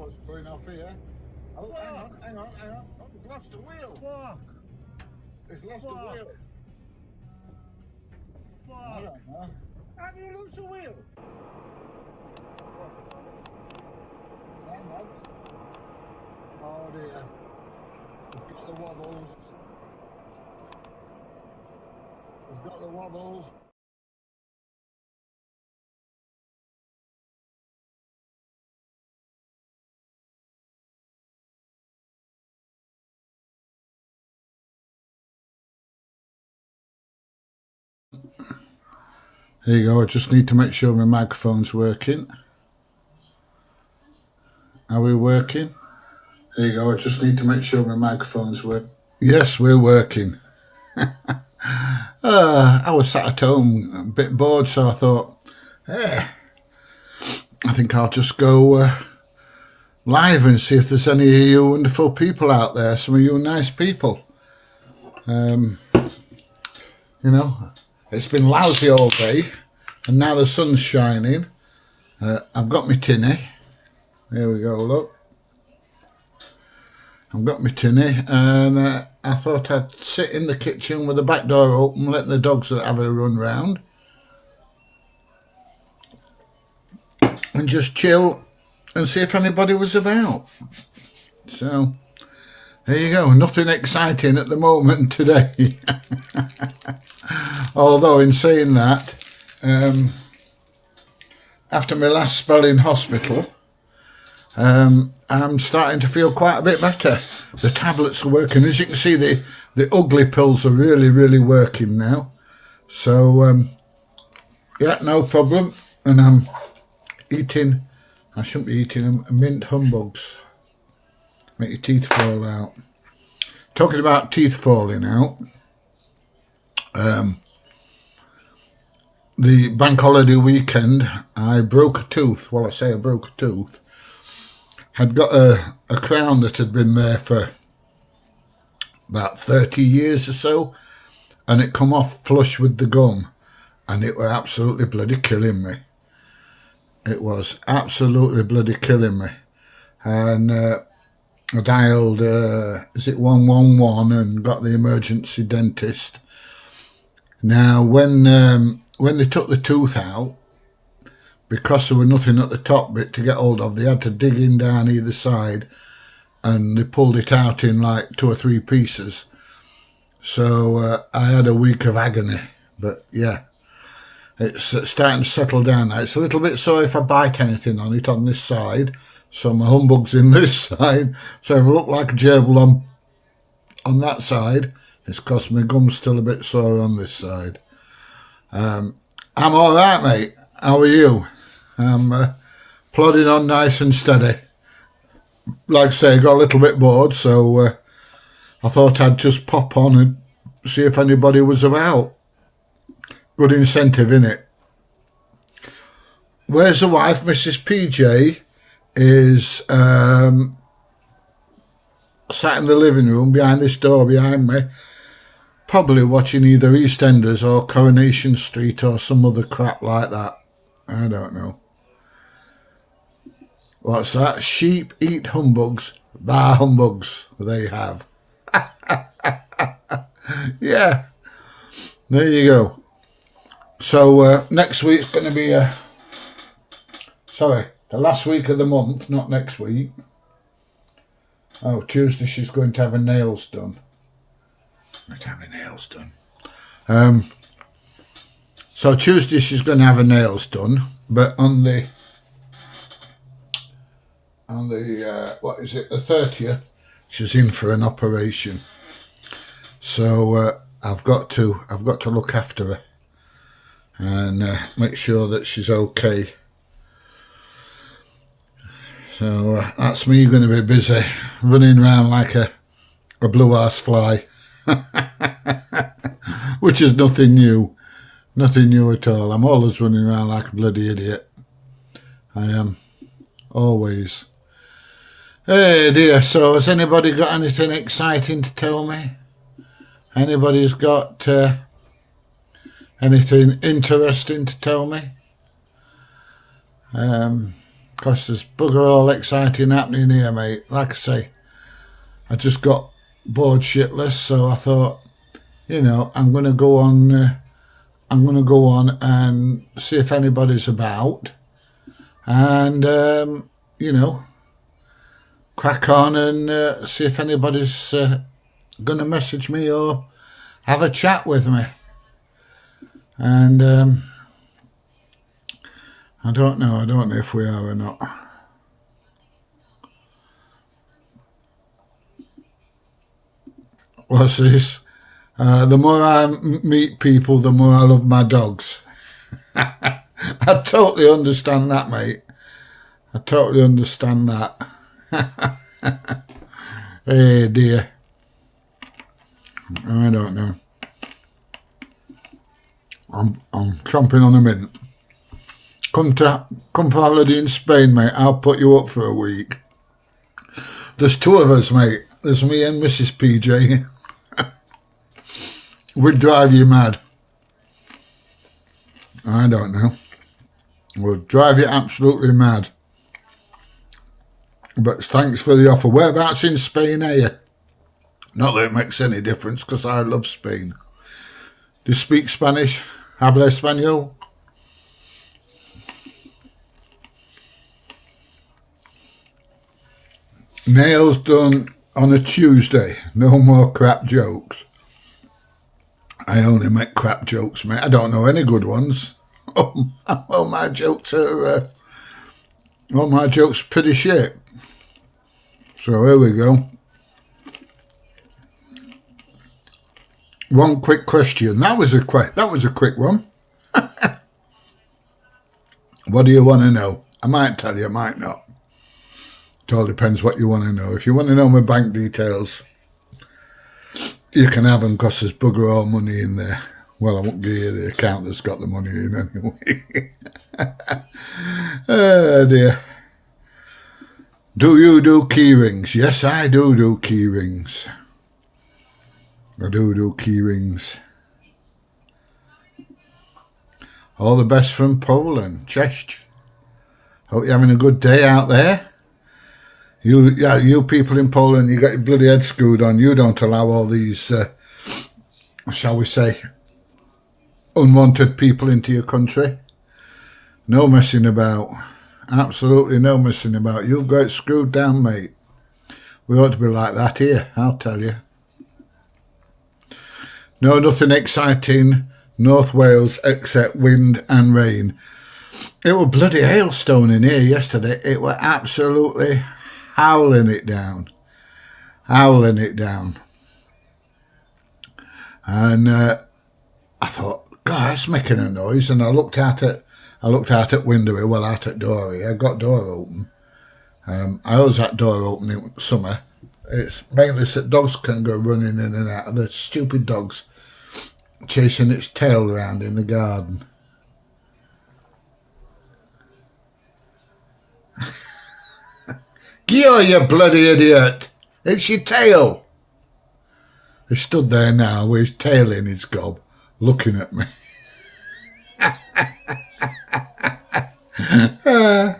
what's going off here. Oh, hang on. Oh, it's lost the wheel. Fuck. It's lost the Fuck. wheel. I Fuck. don't know. How do you lose the wheel? Hang on. Oh dear. It's got the wobbles. It's got the wobbles. There you go, I just need to make sure my microphone's working. Are we working? There you go, I just need to make sure my microphone's working. Yes, we're working. I was sat at home a bit bored, so I thought, I think I'll just go live and see if there's any of you wonderful people out there, some of you nice people. You know, it's been lousy all day, and now the sun's shining. I've got my tinny. There we go, look. I've got my tinny, and I thought I'd sit in the kitchen with the back door open, let the dogs have a run round, and just chill and see if anybody was about. So, there you go. Nothing exciting at the moment today. Although, in saying that, after my last spell in hospital, I'm starting to feel quite a bit better. The tablets are working. As you can see, the ugly pills are really working now. So, yeah, no problem. And I'm eating, I shouldn't be eating them, mint humbugs. Make your teeth fall out. Talking about teeth falling out, the bank holiday weekend, I broke a tooth. Well, I say I broke a tooth. Had got a crown that had been there for about 30 years or so, and it come off flush with the gum, and it were absolutely bloody killing me. It was absolutely bloody killing me. And I dialed, is it 111, and got the emergency dentist. Now, when they took the tooth out, because there was nothing at the top bit to get hold of, they had to dig in down either side, and they pulled it out in like 2 or 3 pieces. So I had a week of agony, but yeah, it's starting to settle down now. It's a little bit sore if I bite anything on it on this side, so my humbug's in this side. So if I look like a gerbil on that side, it's because my gum's still a bit sore on this side. I'm all right, mate. How are you? I'm plodding on nice and steady. Like I say, I got a little bit bored, so I thought I'd just pop on and see if anybody was about. Good incentive, innit? Where's the wife? Mrs. PJ is sat in the living room behind this door behind me, probably watching either EastEnders or Coronation Street or some other crap like that. I don't know. What's that? Sheep eat humbugs, bar humbugs. They have. Yeah. There you go. So next week's going to be the last week of the month, not next week. Oh, Tuesday she's going to have her nails done. So Tuesday she's going to have her nails done, but on the what is it, the 30th, she's in for an operation. So I've got to look after her and make sure that she's okay. So that's me going to be busy running around like a blue arse fly. Which is nothing new at all. I'm always running around like a bloody idiot. I am, always. Hey dear, so has anybody got anything exciting to tell me? Anybody's got anything interesting to tell me? because there's bugger all exciting happening here, mate. Like I say, I just got bored shitless, so I thought, I'm going to go on. I'm going to go on and see if anybody's about, and crack on and see if anybody's going to message me or have a chat with me. And I don't know if we are or not. What's this? The more I meet people, the more I love my dogs. I totally understand that, mate. I totally understand that. Hey dear. I don't know. I'm chomping on a mint. Come for holiday in Spain, mate. I'll put you up for a week. There's two of us, mate. There's me and Mrs. PJ. We'd drive you mad. I don't know. We'll drive you absolutely mad. But thanks for the offer. Whereabouts in Spain are you? Not that it makes any difference, because I love Spain. Do you speak Spanish? Habla español? Nails done on a Tuesday. No more crap jokes. I only make crap jokes, mate. I don't know any good ones. All my jokes are pretty shit. So here we go. One quick question. That was a quick one. What do you want to know? I might tell you, I might not. It all depends what you want to know. If you want to know my bank details, you can have them, because there's bugger all money in there. Well, I won't give you the account that's got the money in anyway. Oh dear. Do you do key rings? Yes, I do key rings. I do key rings. All the best from Poland. Cześć. Hope you're having a good day out there. You people in Poland, you got your bloody head screwed on. You don't allow all these, shall we say, unwanted people into your country. No messing about. Absolutely no messing about. You've got it screwed down, mate. We ought to be like that here, I'll tell you. No, nothing exciting, North Wales, except wind and rain. It was bloody hailstone in here yesterday. It were absolutely howling it down. And I thought, God, that's making a noise. And I looked out at window, well, out at door here. I got door open. I always had door open in summer. It's mainly so dogs can go running in and out. The stupid dogs chasing its tail around in the garden. Gio, you bloody idiot! It's your tail! He stood there now with his tail in his gob, looking at me. I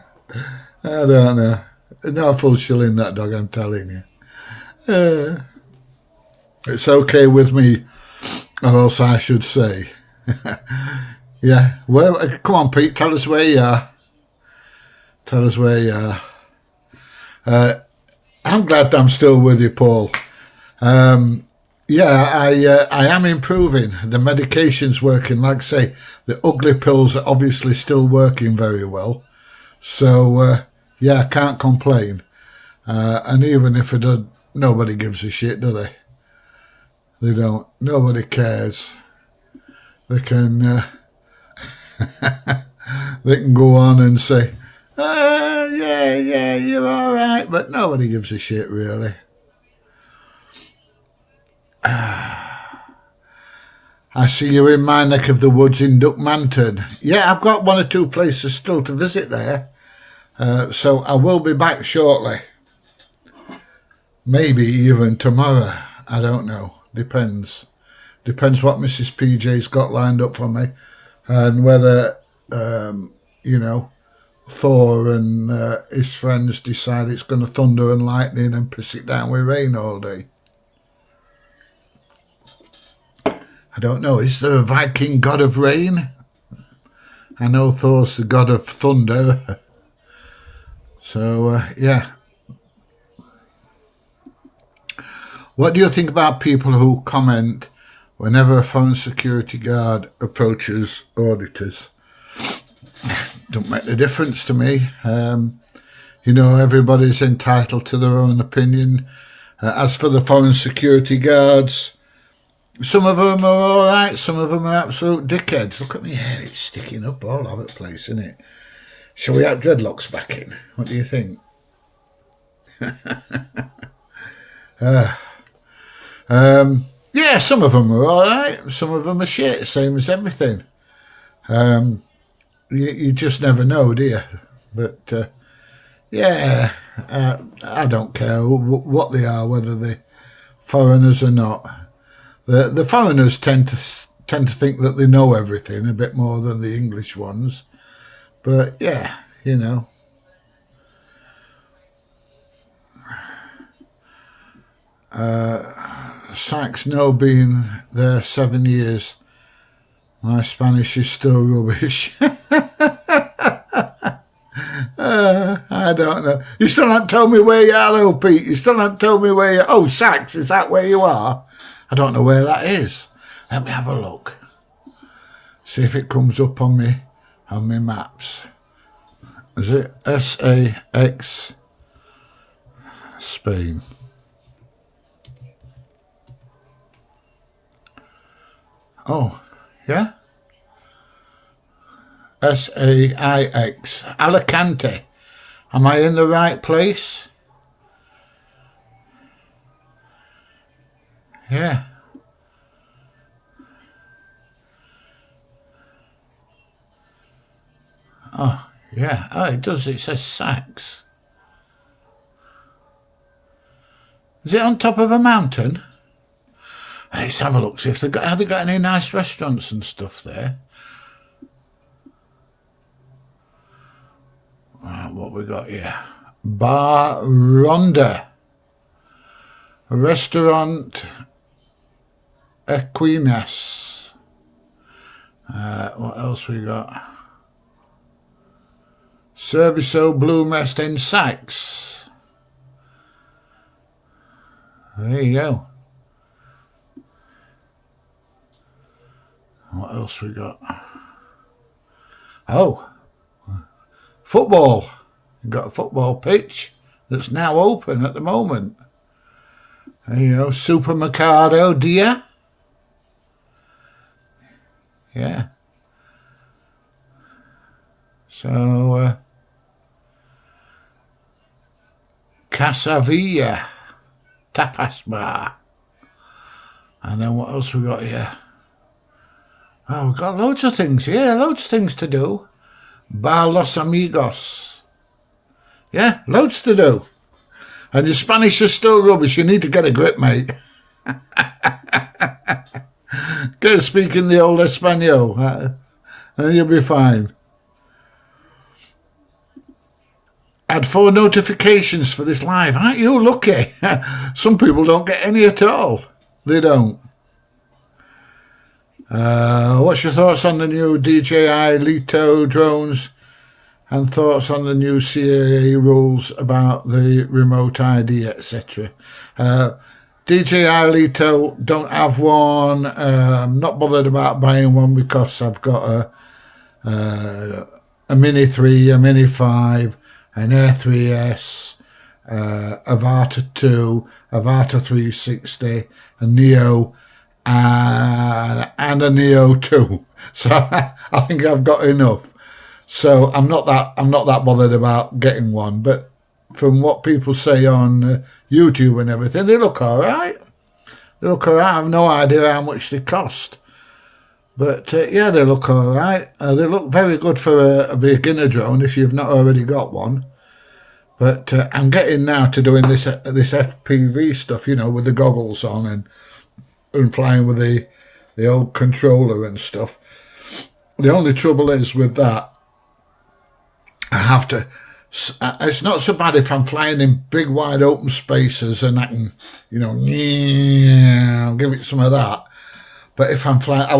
don't know. Not a full shilling, that dog, I'm telling you. It's okay with me, or else I should say. Yeah, well, come on, Pete, tell us where you are. Tell us where you are. I'm glad I'm still with you, Paul. Yeah, I am improving. The medication's working. Like I say, the ugly pills are obviously still working very well. So, yeah, I can't complain. And even if it does, nobody gives a shit, do they? They don't. Nobody cares. They can they can go on and say, yeah, you're all right, but nobody gives a shit, really. I see you're in my neck of the woods in Duckmanton. Yeah, I've got one or two places still to visit there. So I will be back shortly. Maybe even tomorrow. I don't know. Depends. Depends what Mrs. PJ's got lined up for me. And whether, Thor and his friends decide it's going to thunder and lightning and piss it down with rain all day. I don't know, is there a Viking god of rain? I know Thor's the god of thunder. So, yeah. What do you think about people who comment whenever a foreign security guard approaches auditors? Don't make a difference to me. Everybody's entitled to their own opinion. As for the foreign security guards, some of them are all right, some of them are absolute dickheads. Look at my hair, it's sticking up all over the place, isn't it? Shall we have dreadlocks back in? What do you think? Yeah, some of them are all right, some of them are shit, same as everything. You just never know, do you? But, I don't care what they are, whether they're foreigners or not. The foreigners tend to think that they know everything a bit more than the English ones. But, yeah, Sykes, no, been there 7 years. My Spanish is still rubbish. I don't know. You still haven't told me where you are, though, Pete. You still haven't told me where you are. Oh, Sykes, is that where you are? I don't know where that is. Let me have a look. See if it comes up on me maps. Is it SAX Spain? Oh, yeah? SAIX, Alicante. Am I in the right place? Yeah. Oh, yeah. Oh, it does. It says Sykes. Is it on top of a mountain? Let's have a look, see if have they got any nice restaurants and stuff there. Right, what we got here? Bar Ronda. Restaurant Equinas. What else we got? Serviso Blue Mest in Sykes. There you go. What else we got? Oh, football. You've got a football pitch that's now open at the moment. Supermercado Dia. Yeah. So, Casavilla Tapas Bar. And then what else we got here? Oh, we've got loads of things here, loads of things to do. Bar Los Amigos. Yeah, loads to do. And your Spanish is still rubbish. You need to get a grip, mate. Get speaking the old Espanol, and you'll be fine. Had 4 notifications for this live. Aren't you lucky? Some people don't get any at all. They don't. What's your thoughts on the new DJI Leto drones and thoughts on the new CAA rules about the remote ID, etc.? DJI Leto, don't have one. I'm not bothered about buying one because I've got a Mini 3, a Mini 5, an Air 3S, a Vata 2, a Vata 360, a Neo, and a Neo 2. So I think I've got enough. So I'm not that bothered about getting one. But from what people say on YouTube and everything, they look all right. They look all right. I have no idea how much they cost. But yeah, they look all right. They look very good for a beginner drone if you've not already got one. But I'm getting now to doing this FPV stuff, with the goggles on and flying with the old controller and stuff. The only trouble is with that, I have to. It's not so bad if I'm flying in big wide open spaces and I can, you know, I'll give it some of that. But if I'm flying, I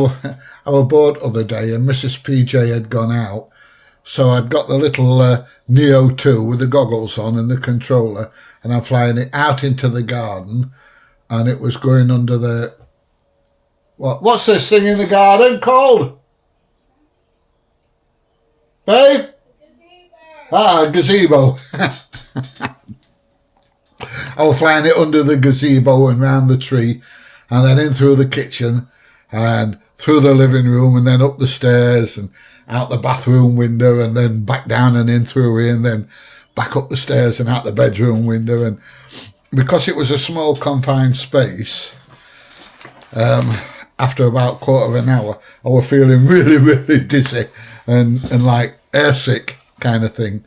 was bored the other day and Mrs. PJ had gone out, so I'd got the little Neo 2 with the goggles on and the controller, and I'm flying it out into the garden, and it was going under the, what's this thing in the garden called? Babe? Gazebo. I was flying it under the gazebo and round the tree, and then in through the kitchen and through the living room, and then up the stairs and out the bathroom window, and then back down and in through here, and then back up the stairs and out the bedroom window. And because it was a small confined space, after about a quarter of an hour, I was feeling really, really dizzy and like airsick kind of thing.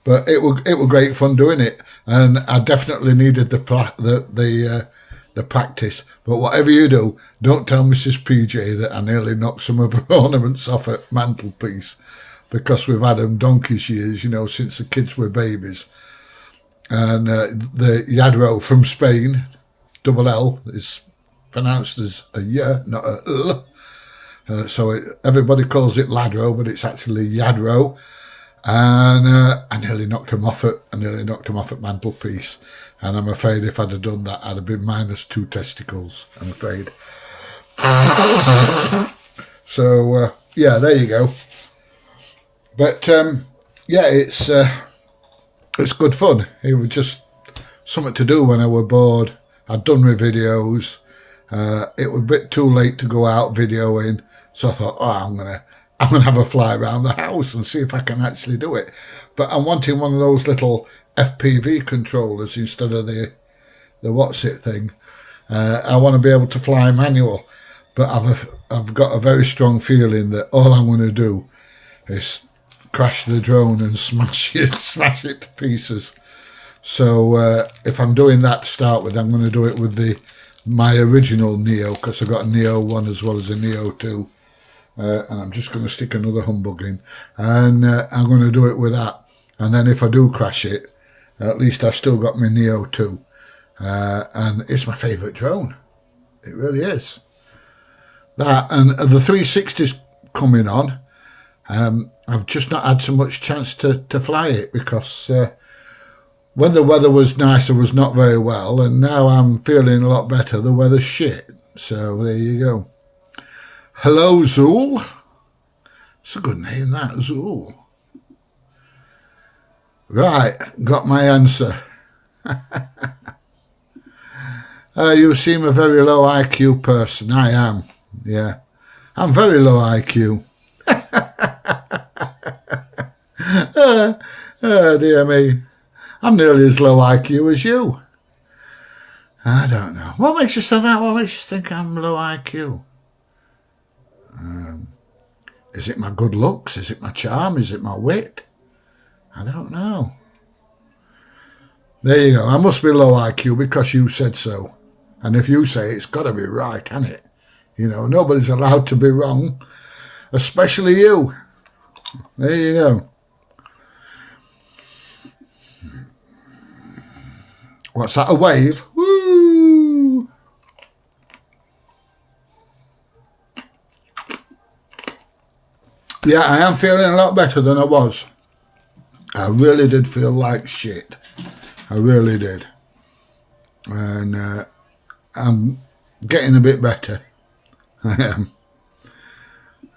But it was great fun doing it, and I definitely needed the practice. But whatever you do, don't tell Mrs. PJ that I nearly knocked some of her ornaments off her mantelpiece, because we've had them donkey's years, you know, since the kids were babies. And the Lladró from Spain, double L, is pronounced as a Y, not a L. So everybody calls it Lladró, but it's actually Lladró. And I nearly knocked him off at mantelpiece. And I'm afraid if I'd have done that, I'd have been minus 2 testicles, I'm afraid. So, yeah, there you go. But, yeah, it's good fun. It was just something to do when I were bored. I'd done my videos. It was a bit too late to go out videoing. So I thought, I'm gonna have a fly around the house and see if I can actually do it. But I'm wanting one of those little FPV controllers instead of the what's it thing. I want to be able to fly manual, but I've got a very strong feeling that all I'm going to do is crash the drone and smash it to pieces. So if I'm doing that to start with, I'm going to do it with my original Neo, because I've got a Neo 1 as well as a Neo 2. And I'm just going to stick another humbug in, and I'm going to do it with that. And then if I do crash it, at least I've still got my Neo 2. And it's my favourite drone. It really is. That, and the 360's coming on. I've just not had so much chance to fly it, because when the weather was nice, I was not very well, and now I'm feeling a lot better. The weather's shit. So there you go. Hello, Zool. It's a good name, that, Zool. Right, got my answer. You seem a very low IQ person. I am, yeah. I'm very low IQ. Oh, dear me. I'm nearly as low IQ as you. I don't know. What makes you say that? What makes you think I'm low IQ? Is it my good looks? Is it my charm? Is it my wit? I don't know. There you go. I must be low IQ because you said so. And if you say it's got to be right, hasn't it? You know, nobody's allowed to be wrong, especially you. There you go. What's that, a wave? Woo! Yeah, I am feeling a lot better than I was. I really did feel like shit. I really did. And I'm getting a bit better. I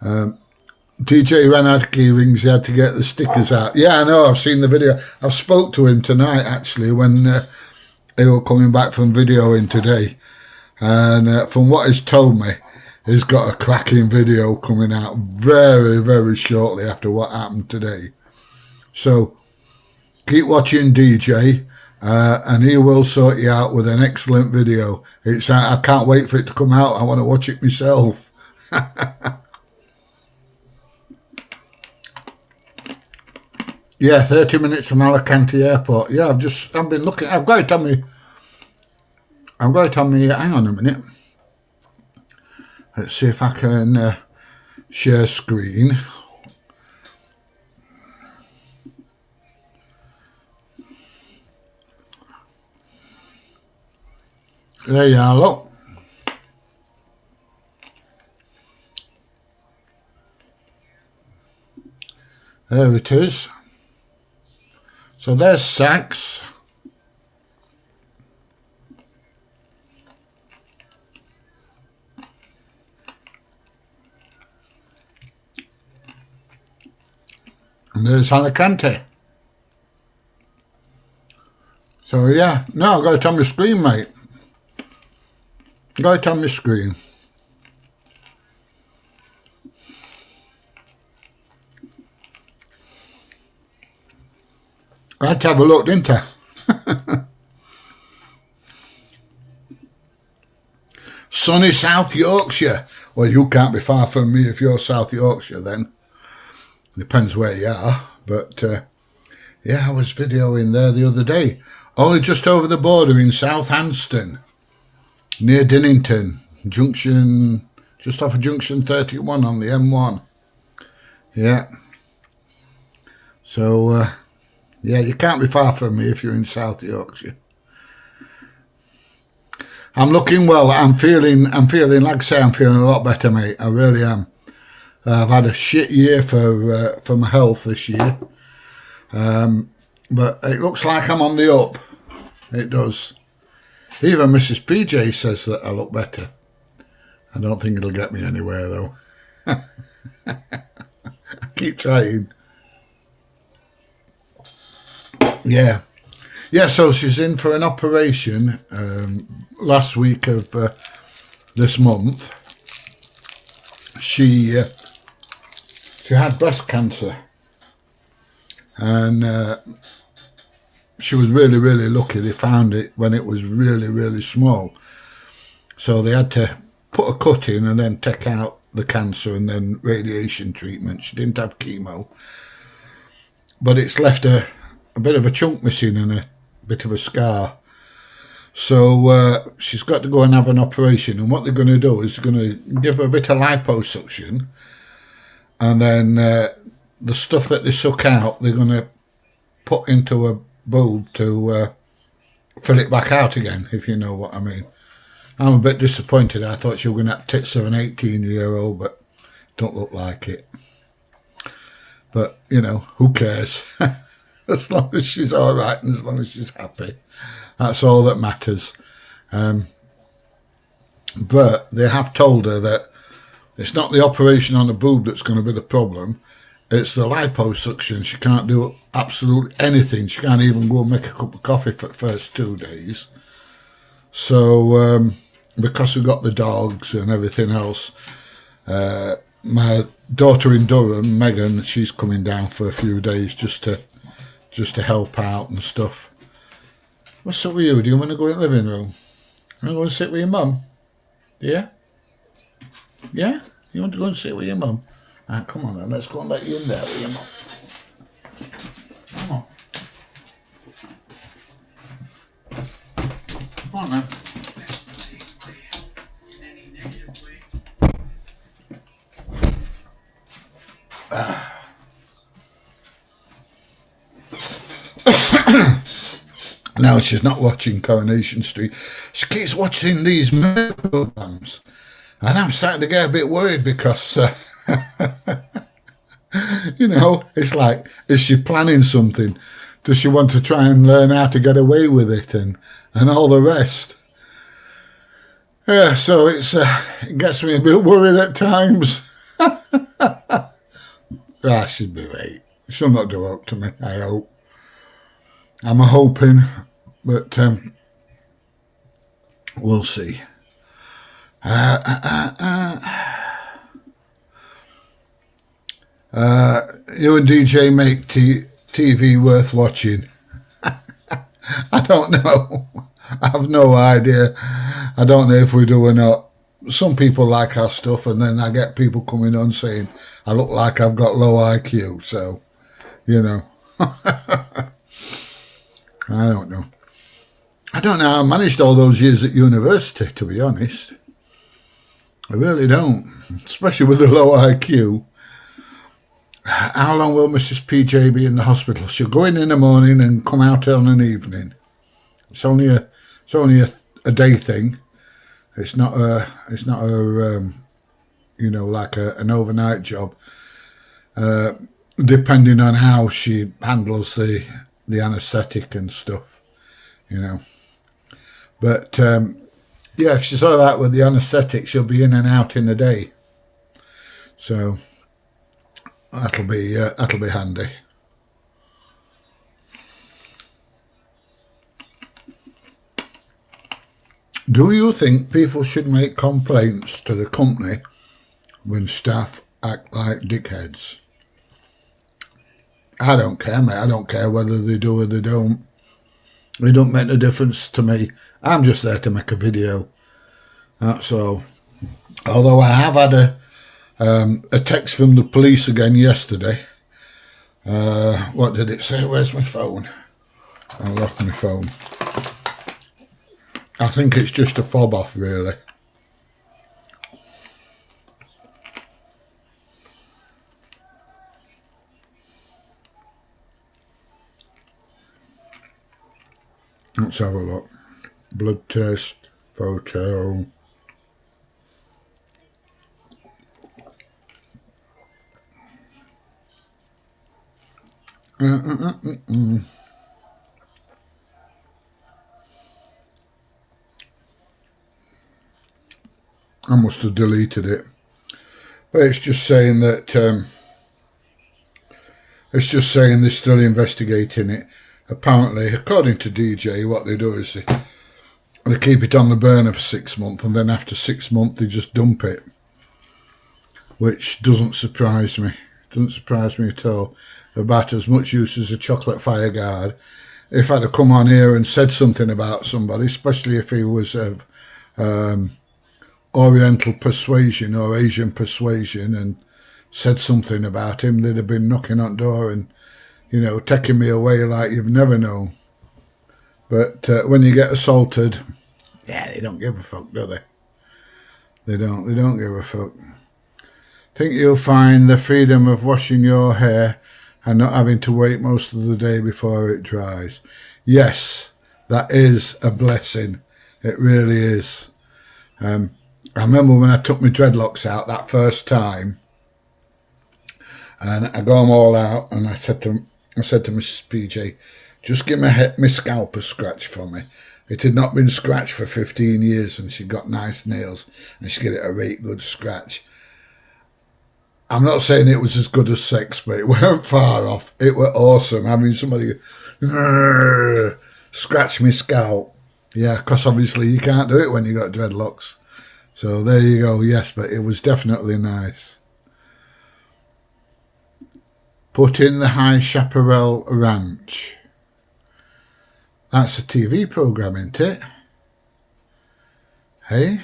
am. DJ ran out of key rings. He had to get the stickers out. Yeah, I know. I've seen the video. I've spoke to him tonight, actually, when he was coming back from videoing today. And from what he's told me, he's got a cracking video coming out very, very shortly after what happened today. So keep watching DJ, and he will sort you out with an excellent video. I can't wait for it to come out. I want to watch it myself. Yeah, 30 minutes from Alicante Airport. Yeah, I've been looking. I've got it on me. Hang on a minute. Let's see if I can share screen. There you are, look. There it is. So there's Sax. And there's Alicante. So yeah, no, I've got it on my screen, mate. Got it on my screen. I had to have a look, didn't I? Sunny South Yorkshire. Well, you can't be far from me if you're South Yorkshire then. Depends where you are. But yeah, I was videoing there the other day. Only just over the border in Southampton, near Dinnington, junction, just off of junction 31 on the M1. Yeah. So, yeah, you can't be far from me if you're in South Yorkshire. I'm looking well. I'm feeling, like I say, I'm feeling a lot better, mate. I really am. I've had a shit year for my health this year. But it looks like I'm on the up. It does. Even Mrs. PJ says that I look better. I don't think it'll get me anywhere, though. I keep trying. Yeah. Yeah, so she's in for an operation last week of this month. She had breast cancer. And she was really, really lucky. They found it when it was really, really small. So they had to put a cut in and then take out the cancer and then radiation treatment. She didn't have chemo. But it's left a bit of a chunk missing and a bit of a scar. So she's got to go and have an operation. And what they're going to do is they're going to give her a bit of liposuction. And then the stuff that they suck out, they're going to put into a boob to fill it back out again, if you know what I mean. I'm a bit disappointed. I thought she was going to have tits of an 18-year-old, but don't look like it. But, you know, who cares? As long as she's all right and as long as she's happy. That's all that matters. But they have told her that it's not the operation on the boob that's going to be the problem. It's the liposuction. She can't do absolutely anything. She can't even go and make a cup of coffee for the first 2 days. So, because we've got the dogs and everything else, my daughter in Durham, Megan, she's coming down for a few days just to help out and stuff. What's up with you? Do you want to go in the living room? You want to go and sit with your mum? Yeah? Yeah? You want to go and sit with your mum? Come on then, let's go and let you in there with your mum. Come on. Come on then. Now she's not watching Coronation Street. She keeps watching these murder programs. And I'm starting to get a bit worried because, you know, it's like, is she planning something? Does she want to try and learn how to get away with it and all the rest? Yeah, so it gets me a bit worried at times. She'll be right. She'll not do up to me, I hope. I'm hoping, but we'll see. You and DJ make TV worth watching. I don't know. I have no idea. I don't know if we do or not. Some people like our stuff, and then I get people coming on saying I look like I've got low IQ. So, you know. I don't know. I don't know how I managed all those years at university, to be honest. I really don't, especially with the low IQ. How long will Mrs. PJ be in the hospital? She'll go in the morning and come out on an evening. It's only a day thing. It's not a you know, like an overnight job. Depending on how she handles the anaesthetic and stuff, you know. But yeah, if she's all right with the anaesthetic, she'll be in and out in a day. So that'll be handy. Do you think people should make complaints to the company when staff act like dickheads? I don't care, mate. I don't care whether they do or they don't. It don't make no difference to me. I'm just there to make a video. That's all. Although I have had a text from the police again yesterday. What did it say? Where's my phone? I lost my phone. I think it's just a fob off, really. Let's have a look. Blood test, photo. I must have deleted it. But it's just saying that it's just saying they're still investigating it. Apparently, according to DJ, what they do is they keep it on the burner for 6 months, and then after 6 months they just dump it, which doesn't surprise me. Doesn't surprise me at all. About as much use as a chocolate fire guard. If I'd have come on here and said something about somebody, especially if he was of Oriental persuasion or Asian persuasion, and said something about him, they'd have been knocking on the door and, you know, taking me away like you've never known. But when you get assaulted, yeah, they don't give a fuck, do they? They don't give a fuck. Think you'll find the freedom of washing your hair and not having to wait most of the day before it dries. Yes, that is a blessing. It really is. I remember when I took my dreadlocks out that first time, and I got them all out, and I said to Mrs. PJ, just give my scalp a scratch for me. It had not been scratched for 15 years, and she got nice nails, and she get it a right good scratch. I'm not saying it was as good as sex, but it weren't far off. It were awesome having somebody scratch me scalp. Yeah, because obviously you can't do it when you got dreadlocks. So there you go. Yes, but it was definitely nice. Put in the High Chaparral Ranch. That's a TV program, isn't it? Hey?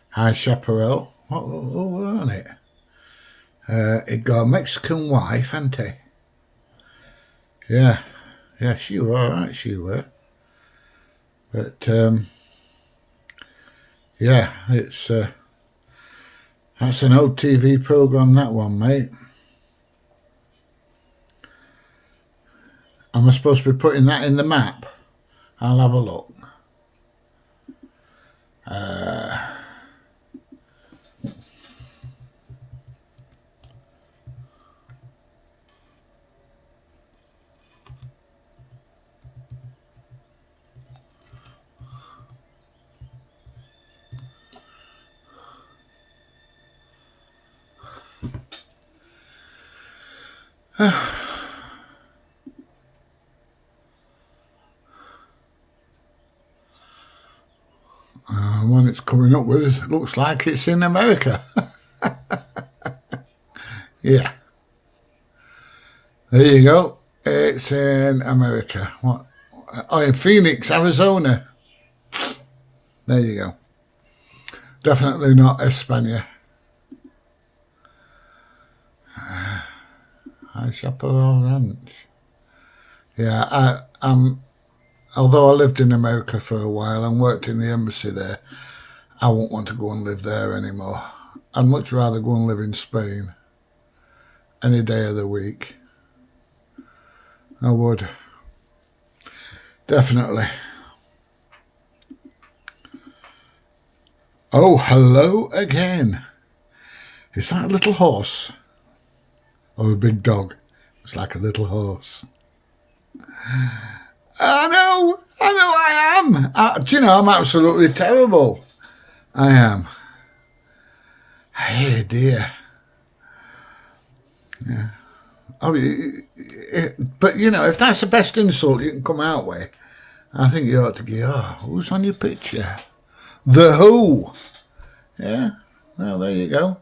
High Chaparral. What on it? It got a Mexican wife, hadn't he? Yeah. Yeah, she were alright, she were. But, yeah, it's, that's an old TV program, that one, mate. Am I supposed to be putting that in the map? I'll have a look. One it's coming up with looks like it's in America. Yeah. There you go. It's in America. What? Oh, in Phoenix, Arizona. There you go. Definitely not España. High Chaparral Ranch. Yeah, although I lived in America for a while and worked in the embassy there, I won't want to go and live there anymore. I'd much rather go and live in Spain any day of the week. I would. Definitely. Oh, hello again. Is that a little horse? Or a big dog? It's like a little horse. I know I am. Do you know, I'm absolutely terrible. I am. Hey, dear. Yeah. Oh, but, you know, if that's the best insult you can come out with, I think you ought to go, oh, who's on your picture? The Who. Yeah, well, there you go.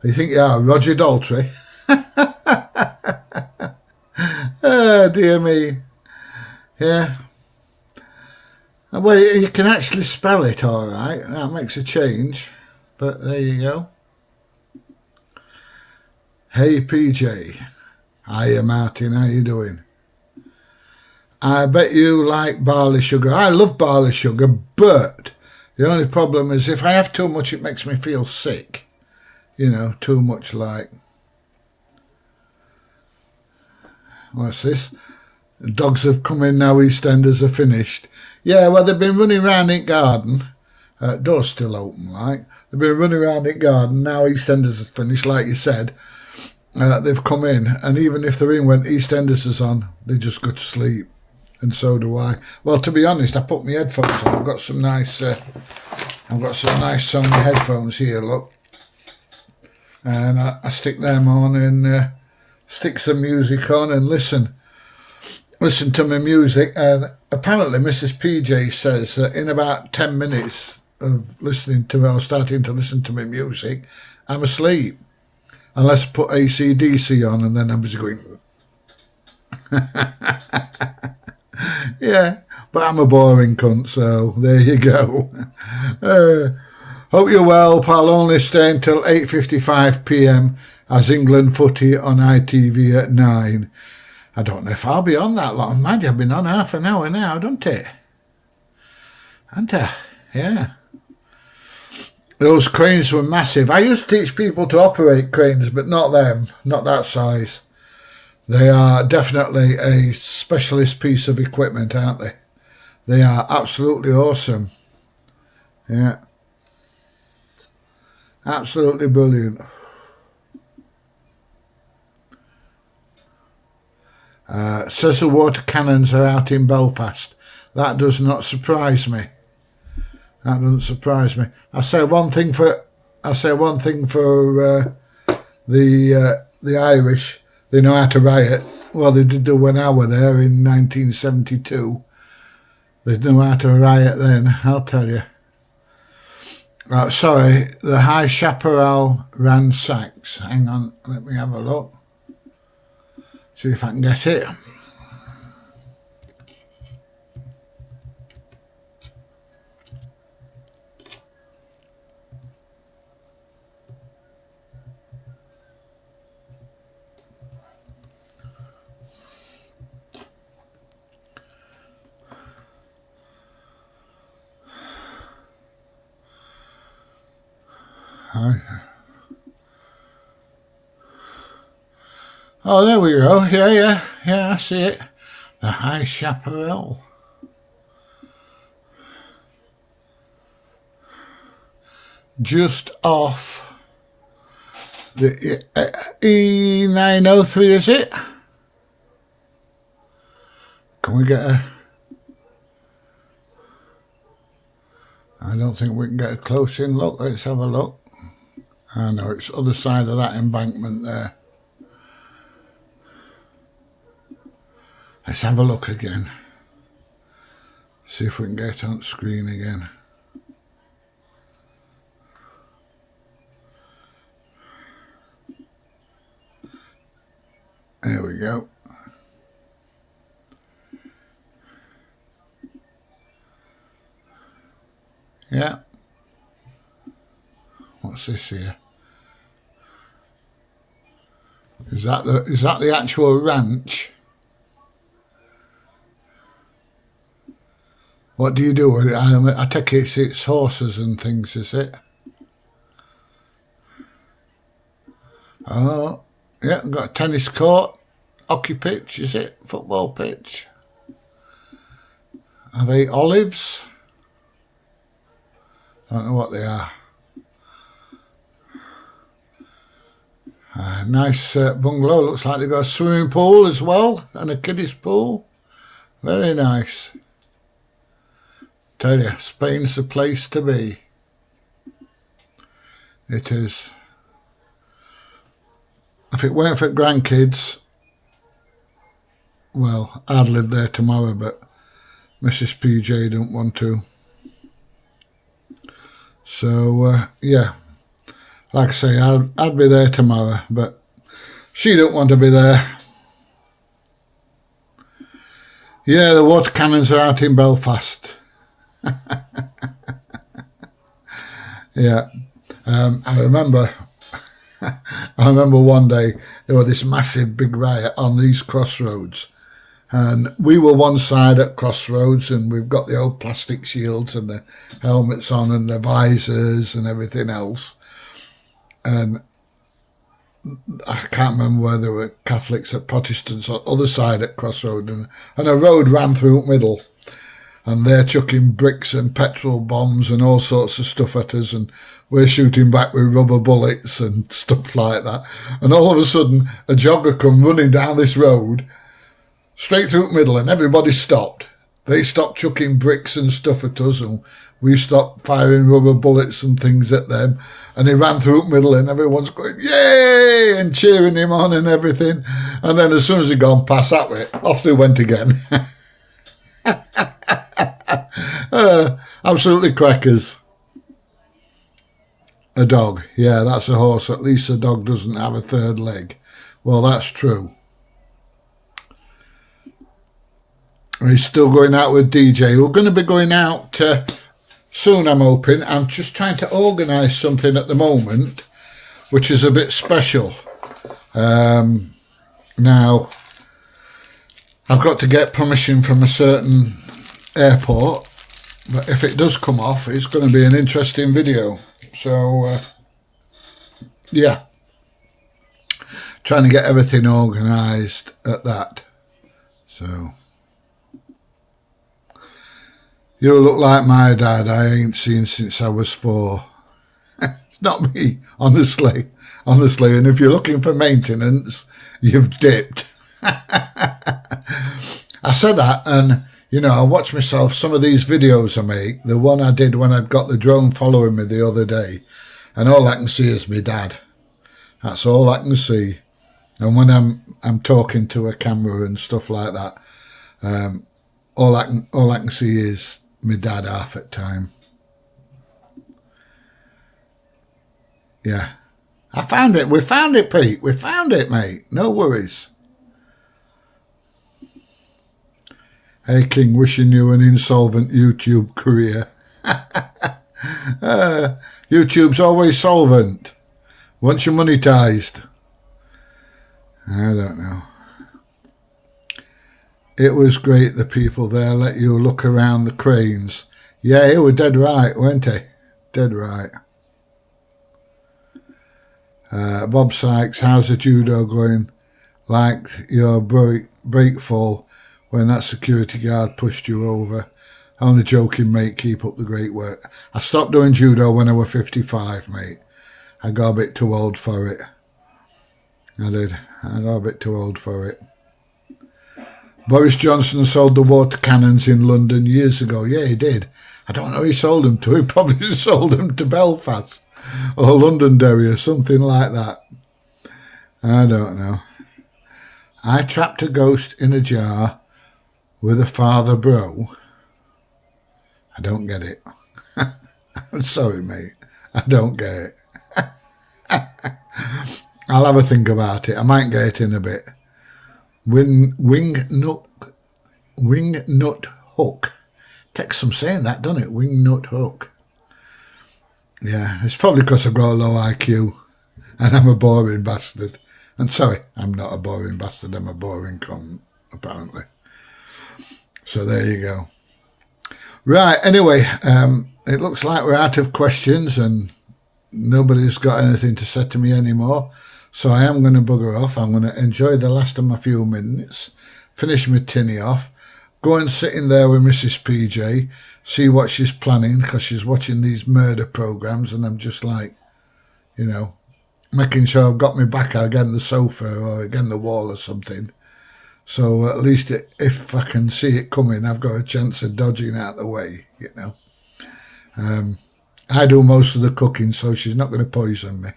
You think you are Roger Daltrey? Oh, dear me. Yeah. Well, you can actually spell it all right. That makes a change. But there you go. Hey, PJ. Hiya, Martin. How you doing? I bet you like barley sugar. I love barley sugar, but the only problem is if I have too much, it makes me feel sick. You know, too much like... What's this? The dogs have come in now, EastEnders are finished. Yeah, well, they've been running around in garden. Door's still open, like. They've been running around in garden. Now EastEnders is finished, like you said. They've come in, and even if they're in when EastEnders is on, they just go to sleep. And so do I. Well, to be honest, I put my headphones on. I've got some nice Sony headphones here, look. And I stick them on and stick some music on and listen to my music. And apparently Mrs. PJ says that in about 10 minutes of listening to me or starting to listen to my music, I'm asleep. Unless I put AC/DC on and then I'm just going... Yeah, but I'm a boring cunt, so there you go. Hope you're well, pal. Only stay until 8:55 p.m. as England footy on ITV at 9. I don't know if I'll be on that long. Mind you, I've been on half an hour now, don't it? Haven't I? Yeah. Those cranes were massive. I used to teach people to operate cranes, but not them, not that size. They are definitely a specialist piece of equipment, aren't they? They are absolutely awesome. Yeah. Absolutely brilliant. Says the water cannons are out in Belfast. That does not surprise me. That doesn't surprise me. I say one thing for the Irish. They know how to riot. Well, they did do when I were there in 1972. They knew how to riot then, I'll tell you. Sorry, the High Chaparral Ransacs. Hang on, let me have a look. See if I can get it. Oh, there we go. Yeah, I see it. The High Chaparral. Just off the E903, is it? Can we get a... I don't think we can get a close in look. Let's have a look. I know, it's the other side of that embankment there. Let's have a look again. See if we can get on screen again. There we go. Yeah. What's this here? Is that the actual ranch? What do you do with it? I take it's horses and things, is it? Oh, yeah, got a tennis court, hockey pitch, is it? Football pitch. Are they olives? I don't know what they are. Nice bungalow. Looks like they've got a swimming pool as well and a kiddies pool. Very nice. Tell you, Spain's the place to be. It is. If it weren't for grandkids, well, I'd live there tomorrow, but Mrs. PJ don't want to. So, yeah. Like I say, I'd be there tomorrow, but she don't want to be there. Yeah, the water cannons are out in Belfast. Yeah. I remember one day there was this massive big riot on these crossroads, and we were one side at crossroads, and we've got the old plastic shields and the helmets on and the visors and everything else. And I can't remember whether they were Catholics or Protestants or other side at crossroad, and a road ran through the middle, and they're chucking bricks and petrol bombs and all sorts of stuff at us, and we're shooting back with rubber bullets and stuff like that. And all of a sudden, a jogger come running down this road, straight through the middle, and everybody stopped. They stopped chucking bricks and stuff at us, and we stopped firing rubber bullets and things at them. And he ran through the middle, and everyone's going, yay, and cheering him on and everything. And then as soon as he'd gone past that way, off they went again. Absolutely crackers. A dog. Yeah, that's a horse. At least a dog doesn't have a third leg. Well, that's true. He's still going out with DJ. We're going to be going out soon, I'm hoping. I'm just trying to organise something at the moment, which is a bit special. Now, I've got to get permission from a certain airport, but if it does come off, it's going to be an interesting video. So, yeah, trying to get everything organised at that. So, you look like my dad. I ain't seen since I was 4. It's not me, honestly. And if you're looking for maintenance, you've dipped. I said that, and you know, I watch myself, some of these videos I make, the one I did when I'd got the drone following me the other day, and all I can see is my dad. That's all I can see. And when I'm talking to a camera and stuff like that, all I can see is my dad half at time. Yeah. I found it. We found it, Pete. We found it, mate. No worries. Hey, King, wishing you an insolvent YouTube career. YouTube's always solvent. Once you're monetized. I don't know. It was great, the people there let you look around the cranes. Yeah, he was dead right, weren't he? Dead right. Bob Sykes, how's the judo going? Like your break fall when that security guard pushed you over. Only joking, mate. Keep up the great work. I stopped doing judo when I was 55, mate. I got a bit too old for it. I did. I got a bit too old for it. Boris Johnson sold the water cannons in London years ago. Yeah, he did. I don't know who he sold them to. He probably sold them to Belfast or Londonderry or something like that. I don't know. I trapped a ghost in a jar with a father bro. I don't get it. I'm sorry, mate. I don't get it. I'll have a think about it. I might get it in a bit. Wing nut hook. Takes some saying that, doesn't it? Wing nut hook. Yeah, it's probably because I've got a low IQ and I'm a boring bastard. And sorry, I'm not a boring bastard. I'm a boring cunt, apparently. So there you go. Right, anyway, it looks like we're out of questions and nobody's got anything to say to me anymore. So I am going to bugger off. I'm going to enjoy the last of my few minutes, finish my tinny off, go and sit in there with Mrs. PJ, see what she's planning, because she's watching these murder programs, and I'm just like, you know, making sure I've got my back against the sofa or against the wall or something. So at least if I can see it coming, I've got a chance of dodging out of the way, you know. I do most of the cooking, so she's not going to poison me.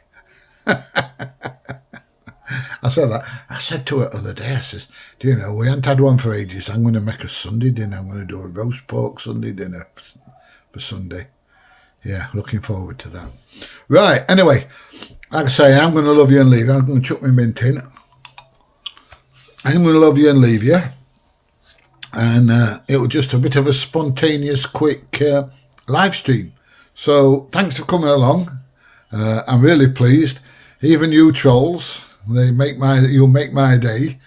I said to her the other day, I says, do you know, we haven't had one for ages. I'm going to make a Sunday dinner. I'm going to do a roast pork Sunday dinner for Sunday. Yeah, looking forward to that. Right, anyway, like I say, I'm going to love you and leave you. I'm going to chuck my mint in. I'm going to love you and leave you. And it was just a bit of a spontaneous, quick live stream. So thanks for coming along. I'm really pleased. Even you trolls, you'll make my day.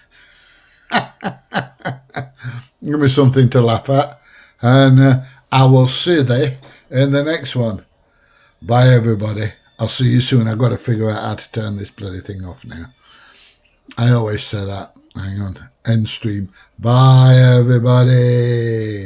Give me something to laugh at. And I will see you in the next one. Bye, everybody. I'll see you soon. I've got to figure out how to turn this bloody thing off now. I always say that. Hang on. End stream. Bye, everybody.